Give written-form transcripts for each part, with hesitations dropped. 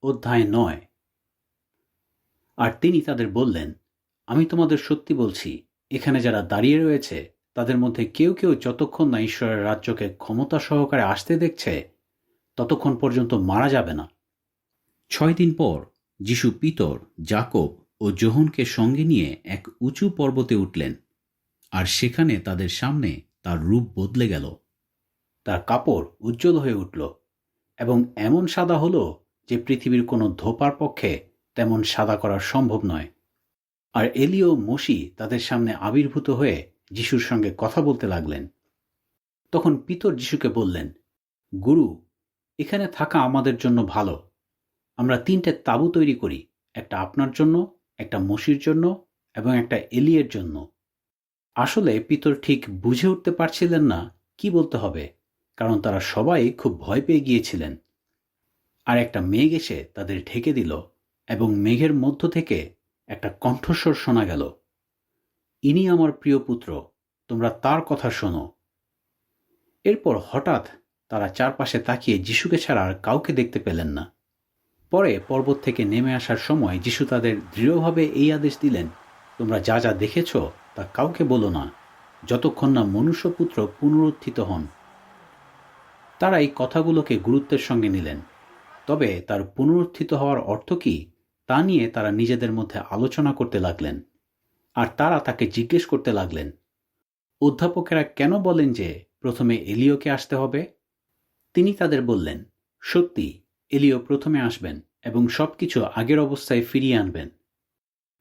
অধ্যায় 9। আর তিনি তাদের বললেন, আমি তোমাদের সত্যি বলছি, এখানে যারা দাঁড়িয়ে রয়েছে তাদের মধ্যে কেউ কেউ যতক্ষণ না ঈশ্বরের রাজ্যকে ক্ষমতা সহকারে আসতে দেখছে ততক্ষণ পর্যন্ত মারা যাবে না। 6 দিন পর যিশু পিতর, যাকব ও যোহনকে সঙ্গে নিয়ে এক উঁচু পর্বতে উঠলেন, আর সেখানে তাদের সামনে তার রূপ বদলে গেল। তার কাপড় উজ্জ্বল হয়ে উঠল এবং এমন সাদা হলো যে পৃথিবীর কোনো ধোপার পক্ষে তেমন সাদা করা সম্ভব নয়। আর এলিও মসি তাদের সামনে আবির্ভূত হয়ে যিশুর সঙ্গে কথা বলতে লাগলেন। তখন পিতর যিশুকে বললেন, গুরু, এখানে থাকা আমাদের জন্য ভালো। আমরা 3টে তাঁবু তৈরি করি, একটা আপনার জন্য, একটা মসির জন্য এবং একটা এলিয়ের জন্য। আসলে পিতর ঠিক বুঝে উঠতে পারছিলেন না কি বলতে হবে, কারণ তারা সবাই খুব ভয় পেয়ে গিয়েছিলেন। আর একটা মেঘ এসে তাদের ঢেকে দিল এবং মেঘের মধ্য থেকে একটা কণ্ঠস্বর শোনা গেল, ইনি আমার প্রিয় পুত্র, তোমরা তার কথা শোনো। এরপর হঠাৎ তারা চারপাশে তাকিয়ে যিশুকে ছাড়া আর কাউকে দেখতে পেলেন না। পরে পর্বত থেকে নেমে আসার সময় যিশু তাদের দৃঢ়ভাবে এই আদেশ দিলেন, তোমরা যা যা দেখেছ তা কাউকে বলো না, যতক্ষণ না মনুষ্যপুত্র পুনরুত্থিত হন। তারা এই কথাগুলোকে গুরুত্বের সঙ্গে নিলেন, তবে তার পুনরুত্থিত হওয়ার অর্থ কী তা নিয়ে তারা নিজেদের মধ্যে আলোচনা করতে লাগলেন। আর তারা তাকে জিজ্ঞেস করতে লাগলেন, অধ্যাপকেরা কেন বলেন যে প্রথমে এলিওকে আসতে হবে? তিনি তাদের বললেন, সত্যি, এলিও প্রথমে আসবেন এবং সবকিছু আগের অবস্থায় ফিরিয়ে আনবেন।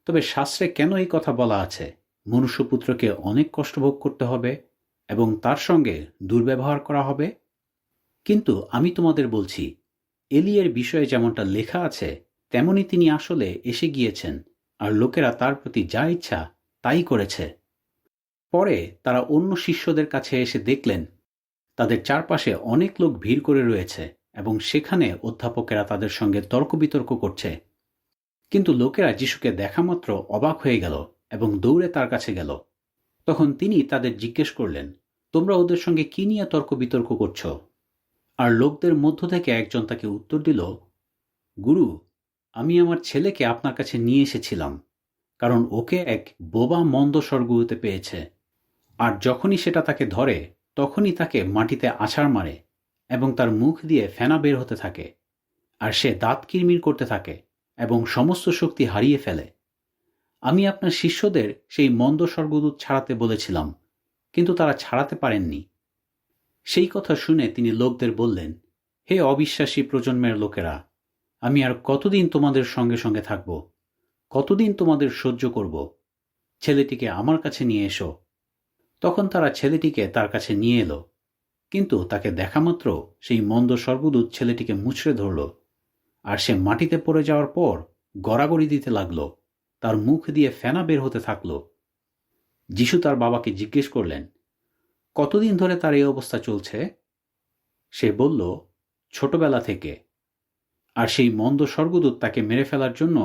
তবে শাস্ত্রে কেন এই কথা বলা আছে, মনুষ্যপুত্রকে অনেক কষ্ট ভোগ করতে হবে এবং তার সঙ্গে দুর্ব্যবহার করা হবে? কিন্তু আমি তোমাদের বলছি, এলিয়ের বিষয়ে যেমনটা লেখা আছে তেমনি তিনি আসলে এসে গিয়েছেন, আর লোকেরা তার প্রতি যা ইচ্ছা তাই করেছে। পরে তারা অন্য শিষ্যদের কাছে এসে দেখলেন তাদের চারপাশে অনেক লোক ভিড় করে রয়েছে এবং সেখানে অধ্যাপকেরা তাদের সঙ্গে তর্ক বিতর্ক করছে। কিন্তু লোকেরা যিশুকে দেখা মাত্র অবাক হয়ে গেল এবং দৌড়ে তার কাছে গেল। তখন তিনি তাদের জিজ্ঞেস করলেন, তোমরা ওদের সঙ্গে কি নিয়ে তর্ক বিতর্ক করছ? আর লোকদের মধ্য থেকে একজন তাকে উত্তর দিল, গুরু, আমি আমার ছেলেকে আপনার কাছে নিয়ে এসেছিলাম, কারণ ওকে এক বোবা মন্দ স্বর্গদূতে পেয়েছে। আর যখনই সেটা তাকে ধরে তখনই তাকে মাটিতে আছাড় মারে এবং তার মুখ দিয়ে ফেনা বের হতে থাকে, আর সে দাঁত কিরমির করতে থাকে এবং সমস্ত শক্তি হারিয়ে ফেলে। আমি আপনার শিষ্যদের সেই মন্দ স্বর্গদূত ছাড়াতে বলেছিলাম, কিন্তু তারা ছাড়াতে পারেননি। সেই কথা শুনে তিনি লোকদের বললেন, হে অবিশ্বাসী প্রজন্মের লোকেরা, আমি আর কতদিন তোমাদের সঙ্গে সঙ্গে থাকব? কতদিন তোমাদের সহ্য করব? ছেলেটিকে আমার কাছে নিয়ে এসো। তখন তারা ছেলেটিকে তার কাছে নিয়ে এলো, কিন্তু তাকে দেখামাত্র সেই মন্দ স্বর্গদূত ছেলেটিকে মুচড়ে ধরল, আর সে মাটিতে পড়ে যাওয়ার পর গড়াগড়ি দিতে লাগল, তার মুখ দিয়ে ফেনা বের হতে থাকল। যিশু তার বাবাকে জিজ্ঞেস করলেন, কতদিন ধরে তার এই অবস্থা চলছে? সে বলল, ছোটবেলা থেকে। আর সেই মন্দ স্বর্গদূত তাকে মেরে ফেলার জন্য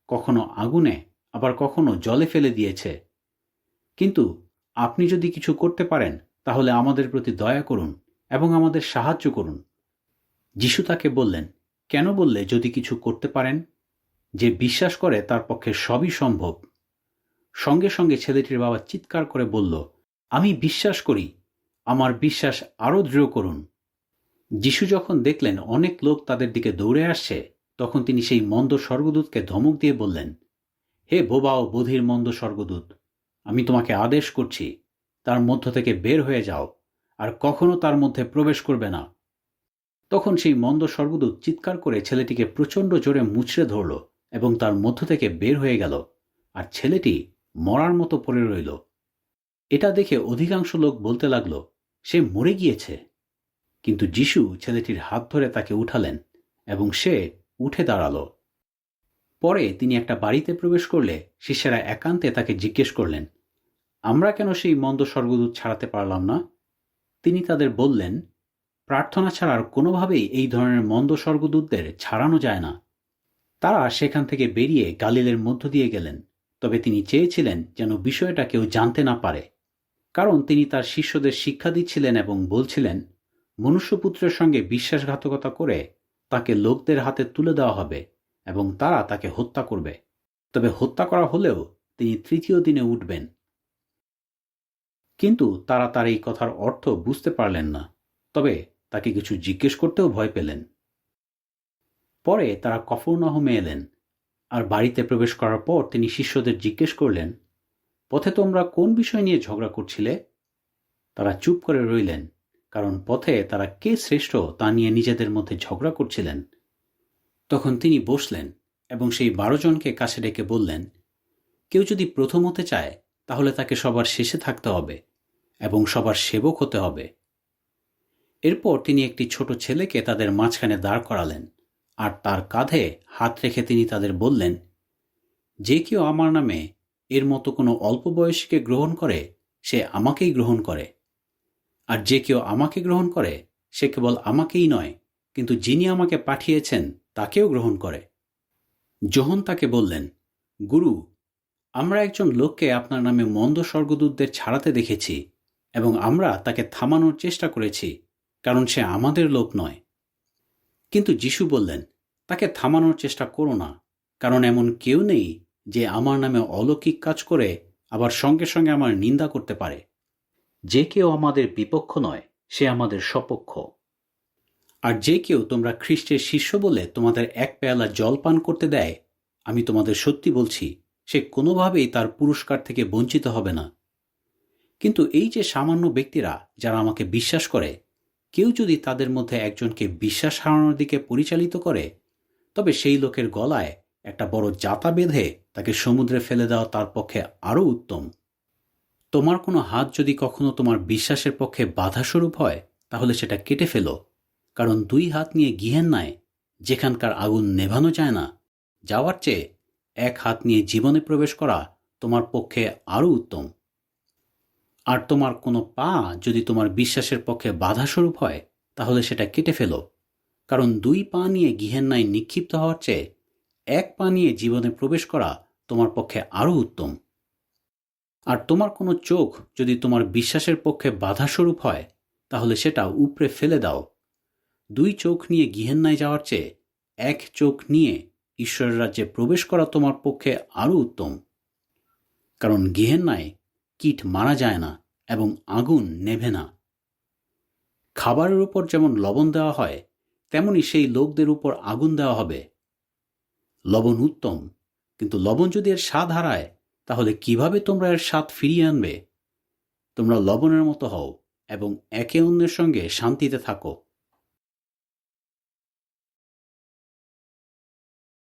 কখনো আগুনে আবার কখনো জলে ফেলে দিয়েছে। কিন্তু আপনি যদি কিছু করতে পারেন তাহলে আমাদের প্রতি দয়া করুন এবং আমাদের সাহায্য করুন। যিশু তাকে বললেন, কেন বললে যদি কিছু করতে পারেন? যে বিশ্বাস করে তার পক্ষে সবই সম্ভব। সঙ্গে সঙ্গে ছেলেটির বাবা চিৎকার করে বলল, আমি বিশ্বাস করি, আমার বিশ্বাস আরও দৃঢ় করুন। যিশু যখন দেখলেন অনেক লোক তাদের দিকে দৌড়ে আসছে, তখন তিনি সেই মন্দ স্বর্গদূতকে ধমক দিয়ে বললেন, হে বোবা ও বধির মন্দ স্বর্গদূত, আমি তোমাকে আদেশ করছি, তার মধ্য থেকে বের হয়ে যাও, আর কখনো তার মধ্যে প্রবেশ করবে না। তখন সেই মন্দ স্বর্গদূত চিৎকার করে ছেলেটিকে প্রচণ্ড জোরে মুচড়ে ধরল এবং তার মধ্য থেকে বের হয়ে গেল, আর ছেলেটি মরার মতো পড়ে রইল। এটা দেখে অধিকাংশ লোক বলতে লাগল, সে মরে গিয়েছে। কিন্তু যিশু ছেলেটির হাত ধরে তাকে উঠালেন এবং সে উঠে দাঁড়াল। পরে তিনি একটা বাড়িতে প্রবেশ করলে শিষ্যেরা একান্তে তাকে জিজ্ঞেস করলেন, আমরা কেন সেই মন্দ স্বর্গদূত ছাড়াতে পারলাম না? তিনি তাদের বললেন, প্রার্থনা ছাড়ার কোনোভাবেই এই ধরনের মন্দ স্বর্গদূতদের ছাড়ানো যায় না। তারা সেখান থেকে বেরিয়ে গালিলের মধ্য দিয়ে গেলেন, তবে তিনি চেয়েছিলেন যেন বিষয়টা কেউ জানতে না পারে, কারণ তিনি তার শিষ্যদের শিক্ষা দিচ্ছিলেন এবং বলছিলেন, মনুষ্যপুত্রের সঙ্গে বিশ্বাসঘাতকতা করে তাকে লোকদের হাতে তুলে দেওয়া হবে এবং তারা তাকে হত্যা করবে। তবে হত্যা করা হলেও তিনি তৃতীয় দিনে উঠবেন। কিন্তু তারা তার এই কথার অর্থ বুঝতে পারলেন না, তবে তাকে কিছু জিজ্ঞেস করতেও ভয় পেলেন। পরে তারা কফরনাহুমে এলেন, আর বাড়িতে প্রবেশ করার পর তিনি শিষ্যদের জিজ্ঞেস করলেন, পথে তোমরা কোন বিষয় নিয়ে ঝগড়া করছিলে? তারা চুপ করে রইলেন, কারণ পথে তারা কে শ্রেষ্ঠ তা নিয়ে নিজেদের মধ্যে ঝগড়া করছিলেন। তখন তিনি বসলেন এবং সেই 12 জনকে কাছে ডেকে বললেন, কেউ যদি প্রথম হতে চায় তাহলে তাকে সবার শেষে থাকতে হবে এবং সবার সেবক হতে হবে। এরপর তিনি একটি ছোট ছেলেকে তাদের মাঝখানে দাঁড় করালেন, আর তার কাঁধে হাত রেখে তিনি তাদের বললেন, যে কেউ আমার নামে এর মতো কোনো অল্প বয়সীকে গ্রহণ করে সে আমাকেই গ্রহণ করে, আর যে কেউ আমাকে গ্রহণ করে সে কেবল আমাকেই নয়, কিন্তু যিনি আমাকে পাঠিয়েছেন তাকেও গ্রহণ করে। যোহন তাকে বললেন, গুরু, আমরা একজন লোককে আপনার নামে মন্দ স্বর্গদূতদের ছাড়াতে দেখেছি এবং আমরা তাকে থামানোর চেষ্টা করেছি, কারণ সে আমাদের লোক নয়। কিন্তু যিশু বললেন, তাকে থামানোর চেষ্টা করো না, কারণ এমন কেউ নেই যে আমার নামে অলৌকিক কাজ করে আবার সঙ্গে সঙ্গে আমার নিন্দা করতে পারে। যে কেউ আমাদের বিপক্ষ নয় সে আমাদের সপক্ষ। আর যে কেউ তোমরা খ্রিস্টের শিষ্য বলে তোমাদের এক পেয়ালা জল পান করতে দেয়, আমি তোমাদের সত্যি বলছি, সে কোনোভাবেই তার পুরস্কার থেকে বঞ্চিত হবে না। কিন্তু এই যে সামান্য ব্যক্তিরা যারা আমাকে বিশ্বাস করে, কেউ যদি তাদের মধ্যে একজনকে বিশ্বাস হারানোর দিকে পরিচালিত করে, তবে সেই লোকের গলায় একটা বড় জাতা বেঁধে তাকে সমুদ্রে ফেলে দেওয়া তার পক্ষে আরও উত্তম। তোমার কোনো হাত যদি কখনো তোমার বিশ্বাসের পক্ষে বাধাস্বরূপ হয়, তাহলে সেটা কেটে ফেলো, কারণ 2 হাত নিয়ে গিহেন্নায়, যেখানকার আগুন নেভানো যায় না, যাওয়ার চেয়ে 1 হাত নিয়ে জীবনে প্রবেশ করা তোমার পক্ষে আরও উত্তম। আর তোমার কোনো পা যদি তোমার বিশ্বাসের পক্ষে বাধাস্বরূপ হয়, তাহলে সেটা কেটে ফেলো, কারণ 2 পা নিয়ে গিহেন্নায় নিক্ষিপ্ত হওয়ার চেয়ে 1 পা নিয়ে জীবনে প্রবেশ করা তোমার পক্ষে আরও উত্তম। আর তোমার কোনো চোখ যদি তোমার বিশ্বাসের পক্ষে বাধাস্বরূপ হয়, তাহলে সেটা উপড়ে ফেলে দাও। 2 চোখ নিয়ে গিহেন্নায় যাওয়ার চেয়ে 1 চোখ নিয়ে ঈশ্বরের রাজ্যে প্রবেশ করা তোমার পক্ষে আরও উত্তম। কারণ গিহেন্নায় কীট মারা যায় না এবং আগুন নেভে না। খাবারের উপর যেমন লবণ দেওয়া হয়, তেমনি সেই লোকদের উপর আগুন দেওয়া হবে। লবণ উত্তম, কিন্তু লবণ যদি এর স্বাদ হারায়, তাহলে কিভাবে তোমরা এর স্বাদ ফিরিয়ে আনবে? তোমরা লবণের মতো হও এবং একে অন্যের সঙ্গে শান্তিতে থাকো।